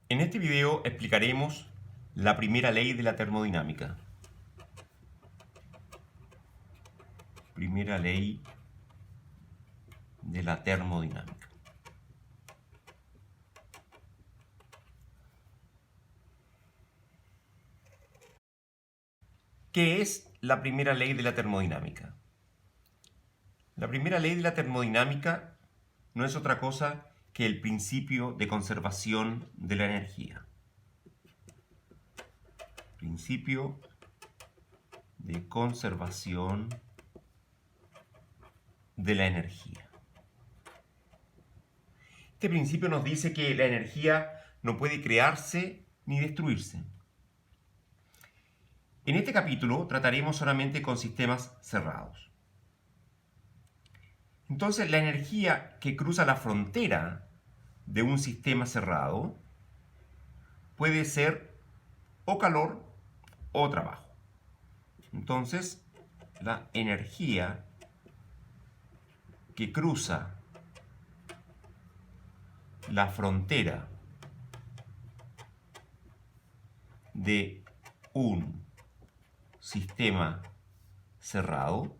En este video explicaremos la primera ley de la termodinámica. Primera ley de la termodinámica. ¿Qué es la primera ley de la termodinámica? La primera ley de la termodinámica no es otra cosa que el principio de conservación de la energía. Principio de conservación de la energía. Este principio nos dice que la energía no puede crearse ni destruirse. En este capítulo trataremos solamente con sistemas cerrados. Entonces, la energía que cruza la frontera de un sistema cerrado puede ser o calor o trabajo. Entonces, la energía que cruza la frontera de un sistema cerrado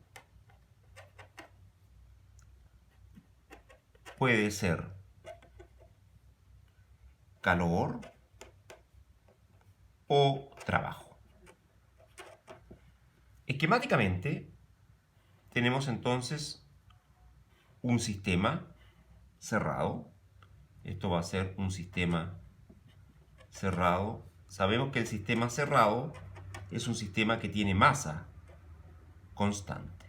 puede ser calor o trabajo. Esquemáticamente tenemos entonces un sistema cerrado. Esto va a ser un sistema cerrado. Sabemos que el sistema cerrado es un sistema que tiene masa constante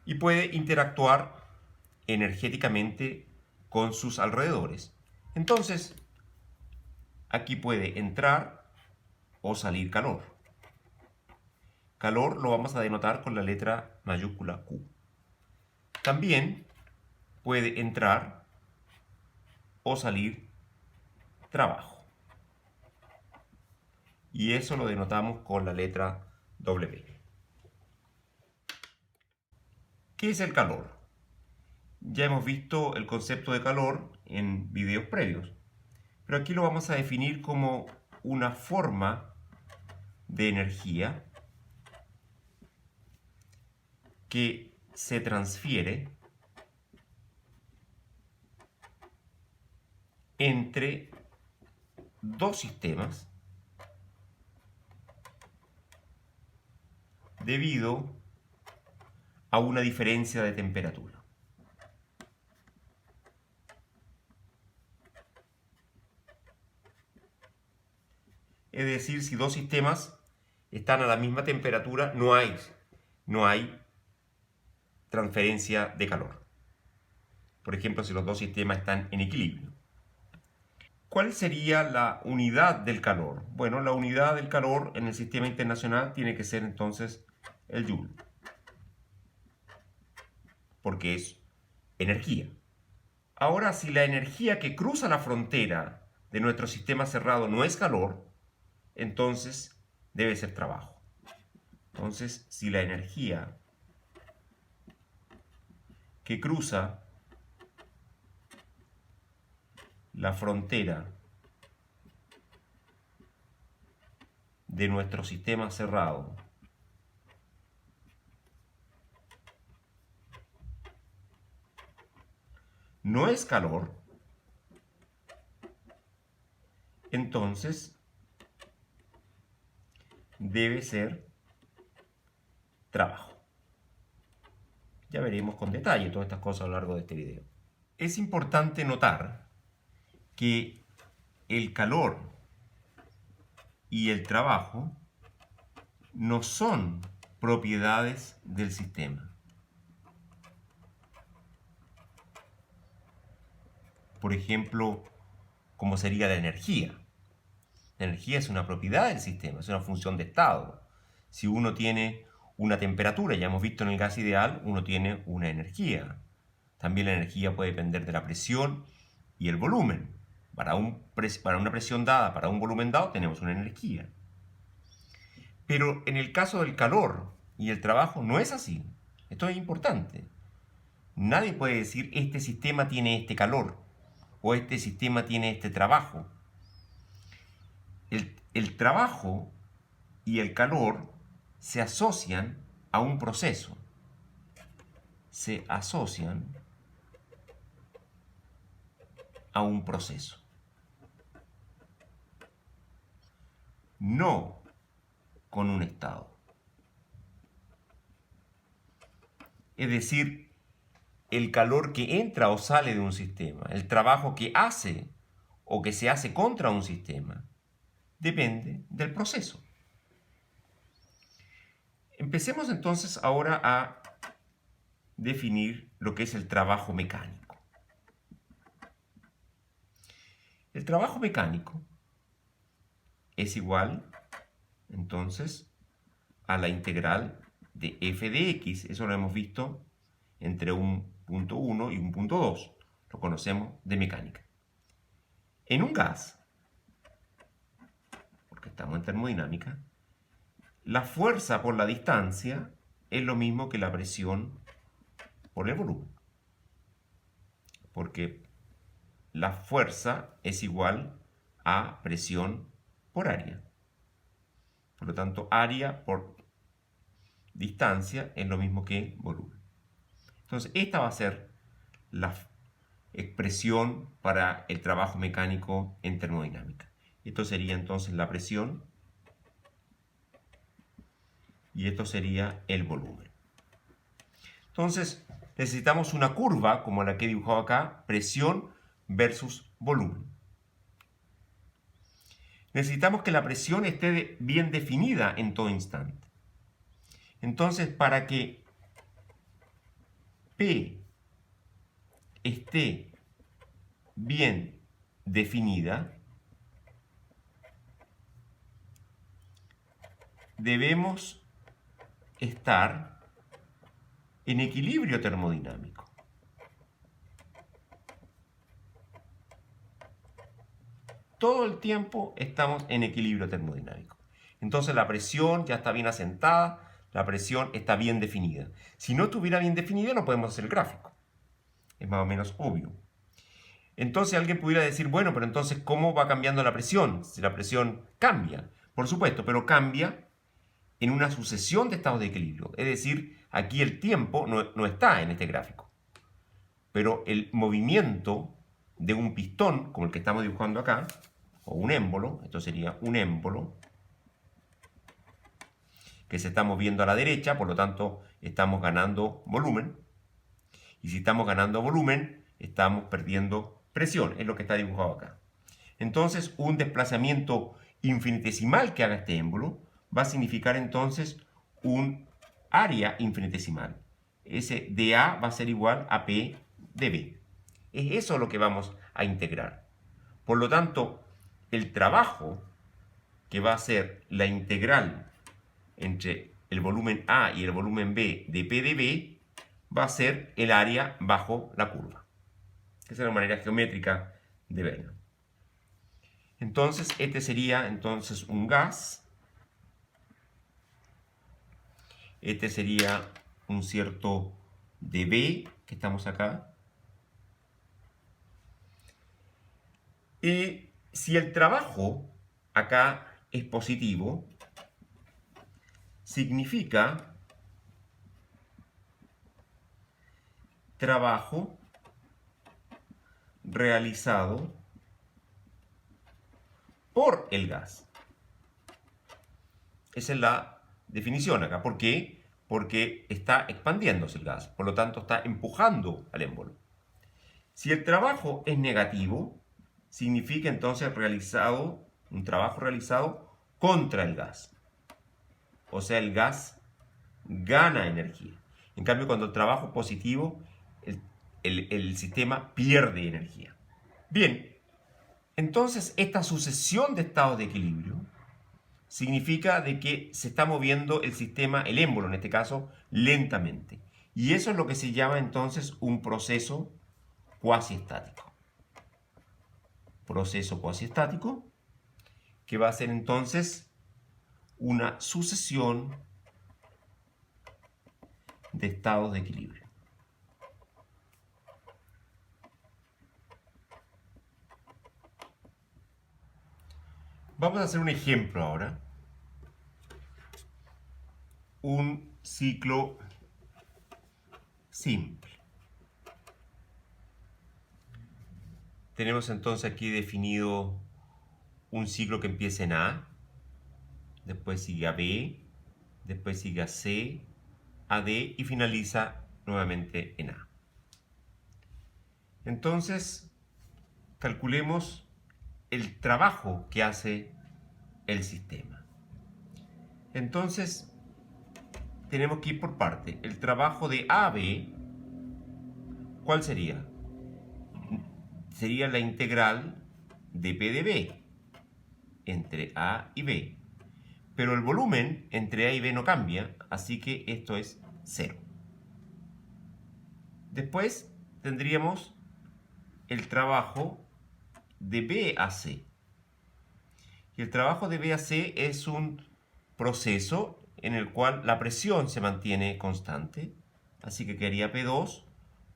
y puede interactuar energéticamente con sus alrededores. Entonces, aquí puede entrar o salir calor. Calor lo vamos a denotar con la letra mayúscula Q. También puede entrar o salir trabajo. Y eso lo denotamos con la letra W. ¿Qué es el calor? Ya hemos visto el concepto de calor en videos previos, pero aquí lo vamos a definir como una forma de energía que se transfiere entre dos sistemas debido a una diferencia de temperatura. Es decir, si dos sistemas están a la misma temperatura, no hay transferencia de calor. Por ejemplo, si los dos sistemas están en equilibrio. ¿Cuál sería la unidad del calor? Bueno, la unidad del calor en el sistema internacional tiene que ser entonces el joule, porque es energía. Ahora, si la energía que cruza la frontera de nuestro sistema cerrado no es calor, entonces debe ser trabajo. Entonces, si la energía que cruza la frontera de nuestro sistema cerrado no es calor, entonces debe ser trabajo. Ya veremos con detalle todas estas cosas a lo largo de este video. Es importante notar que el calor y el trabajo no son propiedades del sistema. Por ejemplo, como sería la energía. La energía es una propiedad del sistema, es una función de estado. Si uno tiene una temperatura, ya hemos visto en el gas ideal, uno tiene una energía. También la energía puede depender de la presión y el volumen. Para una presión dada, para un volumen dado, tenemos una energía. Pero en el caso del calor y el trabajo no es así. Esto es importante. Nadie puede decir este sistema tiene este calor o este sistema tiene este trabajo. El trabajo y el calor se asocian a un proceso. Se asocian a un proceso. No con un estado. Es decir, el calor que entra o sale de un sistema, el trabajo que hace o que se hace contra un sistema, depende del proceso. Empecemos entonces ahora a definir lo que es el trabajo mecánico. El trabajo mecánico es igual, entonces, a la integral de f de x. Eso lo hemos visto entre un punto 1 y un punto 2. Lo conocemos de mecánica. En un gas, porque estamos en termodinámica, la fuerza por la distancia es lo mismo que la presión por el volumen. Porque la fuerza es igual a presión por área. Por lo tanto, área por distancia es lo mismo que volumen. Entonces, esta va a ser la expresión para el trabajo mecánico en termodinámica. Esto sería entonces la presión y esto sería el volumen. Entonces, necesitamos una curva como la que he dibujado acá, presión versus volumen. Necesitamos que la presión esté bien definida en todo instante. Entonces, para que P esté bien definida, debemos estar en equilibrio termodinámico. Todo el tiempo estamos en equilibrio termodinámico. Entonces la presión ya está bien asentada, la presión está bien definida. Si no estuviera bien definida, no podemos hacer el gráfico. Es más o menos obvio. Entonces alguien pudiera decir, bueno, pero entonces, ¿cómo va cambiando la presión? Si la presión cambia, por supuesto, pero cambia en una sucesión de estados de equilibrio. Es decir, aquí el tiempo no está en este gráfico. Pero el movimiento de un pistón, como el que estamos dibujando acá, o un émbolo, esto sería un émbolo, que se está moviendo a la derecha, por lo tanto estamos ganando volumen. Y si estamos ganando volumen, estamos perdiendo presión, es lo que está dibujado acá. Entonces, un desplazamiento infinitesimal que haga este émbolo va a significar entonces un área infinitesimal. Ese dA va a ser igual a P de B. Es eso lo que vamos a integrar. Por lo tanto, el trabajo que va a ser la integral entre el volumen A y el volumen B de P de B va a ser el área bajo la curva. Esa es la manera geométrica de verlo. Entonces, este sería entonces un gas. Este sería un cierto dB, que estamos acá. Y si el trabajo acá es positivo, significa trabajo realizado por el gas. Esa es la definición acá. ¿Por qué? Porque está expandiéndose el gas, por lo tanto está empujando al émbolo. Si el trabajo es negativo, significa entonces un trabajo realizado contra el gas. O sea, el gas gana energía. En cambio, cuando el trabajo es positivo, el sistema pierde energía. Bien, entonces esta sucesión de estados de equilibrio significa de que se está moviendo el sistema, el émbolo en este caso, lentamente. Y eso es lo que se llama entonces un proceso cuasiestático. Proceso cuasiestático que va a ser entonces una sucesión de estados de equilibrio. Vamos a hacer un ejemplo ahora. Un ciclo simple. Tenemos entonces aquí definido un ciclo que empieza en A, después sigue a B, después sigue a C, a D y finaliza nuevamente en A. Entonces, calculemos el trabajo que hace el sistema. Entonces, tenemos que ir por parte. El trabajo de A a B, ¿cuál sería? Sería la integral de P de B entre A y B. Pero el volumen entre A y B no cambia, así que esto es 0. Después tendríamos el trabajo de B a C. Y el trabajo de B a C es un proceso en el cual la presión se mantiene constante, así que quedaría P2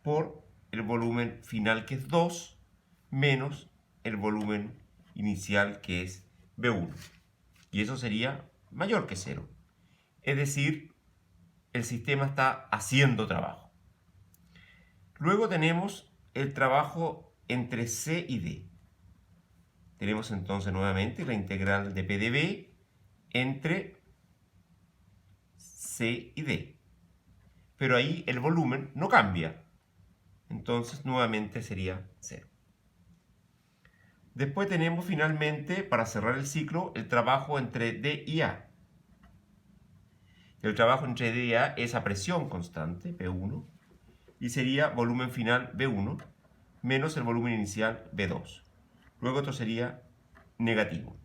por el volumen final, que es 2, menos el volumen inicial, que es B1. Y eso sería mayor que 0. Es decir, el sistema está haciendo trabajo. Luego tenemos el trabajo entre C y D. Tenemos entonces nuevamente la integral de P de B entre C y D. Pero ahí el volumen no cambia. Entonces nuevamente sería 0. Después tenemos finalmente, para cerrar el ciclo, el trabajo entre D y A. El trabajo entre D y A es a presión constante, P1, y sería volumen final B1 menos el volumen inicial B2. Luego esto sería negativo.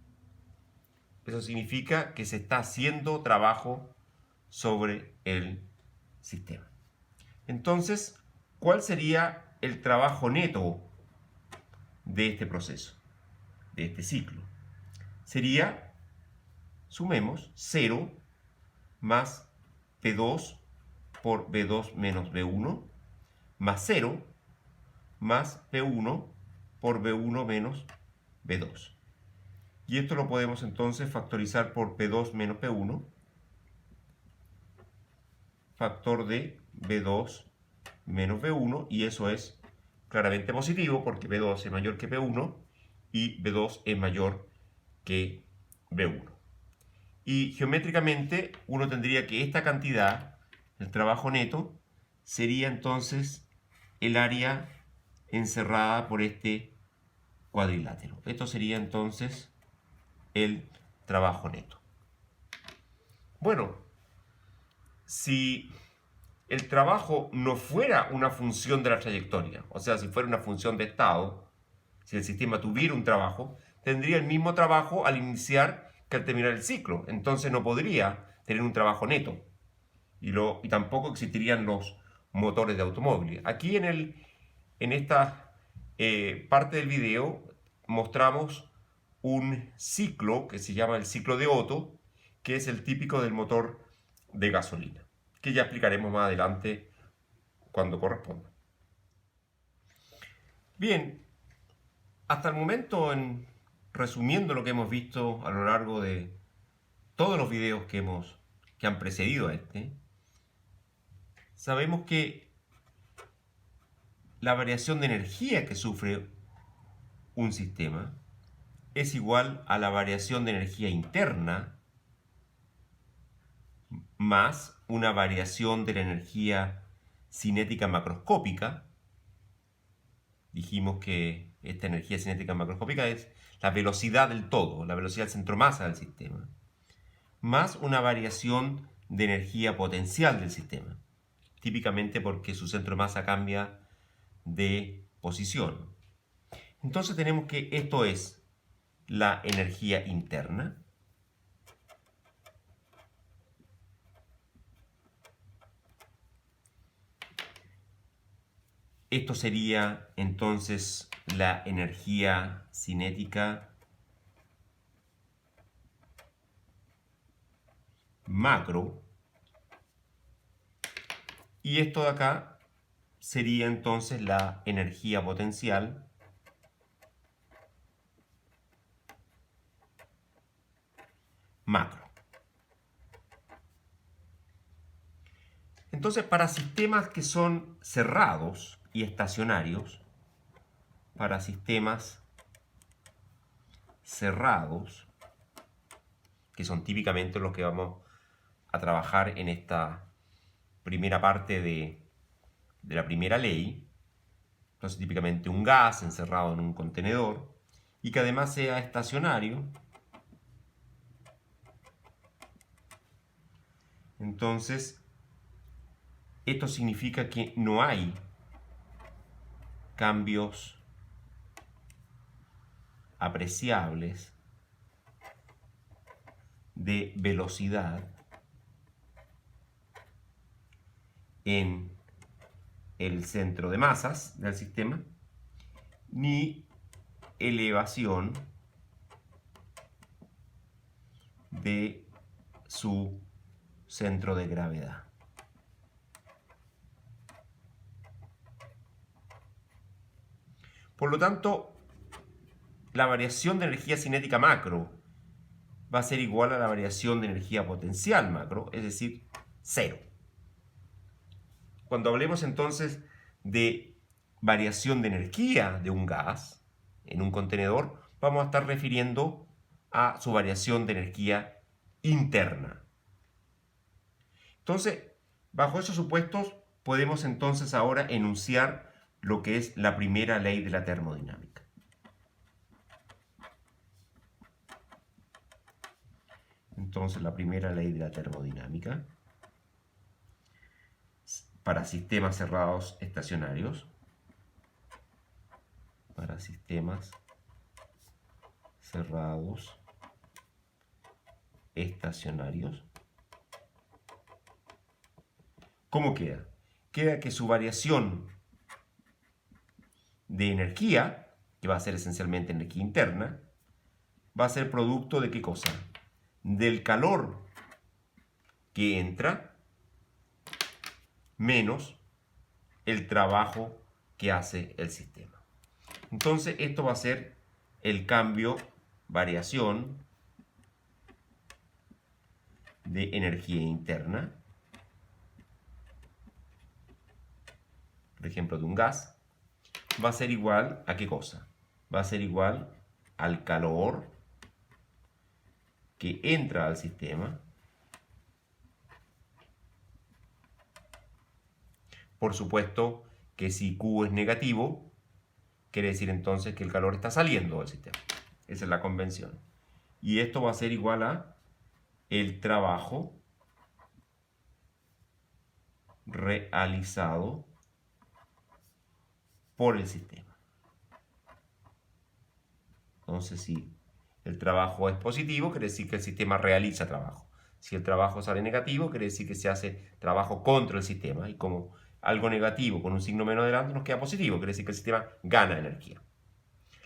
Eso significa que se está haciendo trabajo sobre el sistema. Entonces, ¿cuál sería el trabajo neto de este proceso, de este ciclo? Sería, sumemos, 0 más P2 por B2 menos B1, más 0 más P1 por B1 menos B2. Y esto lo podemos entonces factorizar por P2 menos P1, factor de B2 menos B1, y eso es claramente positivo porque B2 es mayor que P1 y B2 es mayor que B1. Y geométricamente uno tendría que esta cantidad, el trabajo neto, sería entonces el área encerrada por este cuadrilátero. Esto sería entonces el trabajo neto. Bueno, si el trabajo no fuera una función de la trayectoria, o sea, si fuera una función de estado, si el sistema tuviera un trabajo, tendría el mismo trabajo al iniciar que al terminar el ciclo. Entonces no podría tener un trabajo neto. Y tampoco existirían los motores de automóviles. Aquí en esta parte del video mostramos un ciclo que se llama el ciclo de Otto, que es el típico del motor de gasolina, que ya explicaremos más adelante cuando corresponda. Bien, hasta el momento, resumiendo lo que hemos visto a lo largo de todos los videos que han precedido a este, sabemos que la variación de energía que sufre un sistema es igual a la variación de energía interna más una variación de la energía cinética macroscópica. Dijimos que esta energía cinética macroscópica es la velocidad del todo, la velocidad del centro masa del sistema, más una variación de energía potencial del sistema, típicamente porque su centro masa cambia de posición. Entonces tenemos que esto es la energía interna. Esto sería entonces la energía cinética macro. Y esto de acá sería entonces la energía potencial Entonces, para sistemas que son cerrados y estacionarios, para sistemas cerrados, que son típicamente los que vamos a trabajar en esta primera parte de la primera ley, entonces típicamente un gas encerrado en un contenedor y que además sea estacionario, entonces esto significa que no hay cambios apreciables de velocidad en el centro de masas del sistema, ni elevación de su centro de gravedad. Por lo tanto, la variación de energía cinética macro va a ser igual a la variación de energía potencial macro, es decir, 0. Cuando hablemos entonces de variación de energía de un gas en un contenedor, vamos a estar refiriendo a su variación de energía interna. Entonces, bajo esos supuestos, podemos entonces ahora enunciar lo que es la primera ley de la termodinámica. Entonces, la primera ley de la termodinámica para sistemas cerrados estacionarios, para sistemas cerrados estacionarios. ¿Cómo queda? Queda que su variación de energía, que va a ser esencialmente energía interna, va a ser producto de ¿qué cosa? Del calor que entra menos el trabajo que hace el sistema. Entonces esto va a ser el cambio, variación de energía interna, por ejemplo de un gas, va a ser igual a ¿qué cosa? Va a ser igual al calor que entra al sistema por supuesto que si Q es negativo, quiere decir entonces que el calor está saliendo del sistema. Esa es la convención. Y esto va a ser igual a el trabajo realizado por el sistema. Entonces, si el trabajo es positivo, quiere decir que el sistema realiza trabajo. Si el trabajo sale negativo, quiere decir que se hace trabajo contra el sistema. Y como algo negativo con un signo menos adelante nos queda positivo, quiere decir que el sistema gana energía.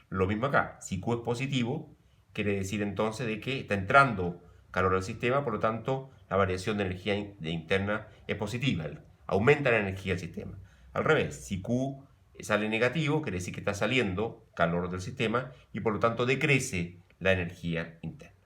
Lo mismo acá, si Q es positivo, quiere decir entonces de que está entrando calor al sistema, por lo tanto la variación de energía interna es positiva, aumenta la energía del sistema. Al revés, si Q sale negativo, quiere decir que está saliendo calor del sistema y por lo tanto decrece la energía interna.